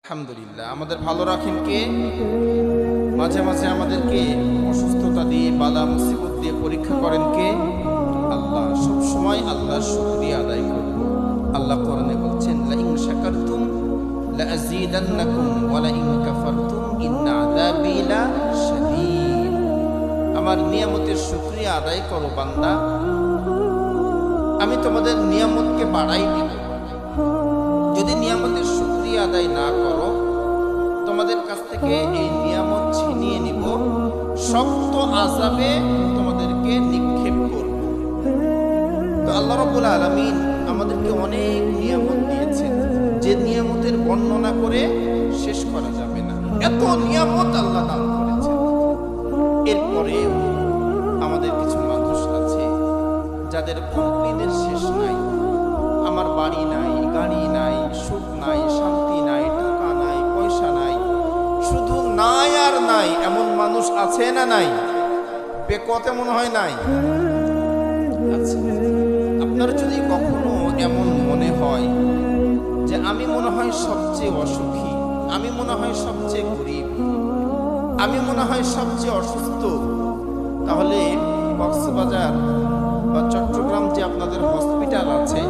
আলহামদুলিল্লাহ, আমাদের ভালো রাখেন কে? মাঝে মাঝে আমাদেরকে অসুস্থতা দিয়ে, বালা মুসিবত দিয়ে পরীক্ষা করেন কে? আল্লাহ। সব সময় আল্লাহর শুকরিয়া আদায় করব। আল্লাহ কোরআনে বলছেন, লা ইন শাকারতুম লা আযীদান্নাকুম ওয়া লা ইন কাফারতুম ইন্না আযাবি লাশাদীদ। আমার নিয়ামতের শুকরিয়া আদায় করো বান্দা, আমি তোমাদের নিয়ামতকে বাড়াই দিব। যদি নিয়ামতের শুকরিয়া আদায় না করো, তোমাদের কাছ থেকে এই নিয়ামত ছিনিয়ে নিব, শক্ত আযাবে তোমাদেরকে নিক্ষেপ করব। তো আল্লাহ রাব্বুল আলামিন আমাদেরকে অনেক নিয়ামত দিয়েছেন, যে নিয়ামতের বর্ণনা করে শেষ করা যাবে না। এত নিয়ামত আল্লাহ দান করেছেন। এরপরে আমাদের কিছু মানুষ আছে যাদের কমপ্লেনের শেষ নাই। আমার বাড়ি নাই, গাড়ি নাই, সুখ নাই, শান্তি নাই, টাকা নাই, পয়সা নাই, শুধু নাই আর নাই। এমন মানুষ আছে না নাই? বেকত মনে হয় নাই? আচ্ছা, আপনার যদি কখনো এমন মনে হয় যে আমি মনে হয় সবচেয়ে অসুখী, আমি মনে হয় সবচেয়ে গরিব, আমি মনে হয় সবচেয়ে অসুস্থ, তাহলে কক্সবাজার বা চট্টগ্রাম যে আপনাদের হসপিটাল আছে,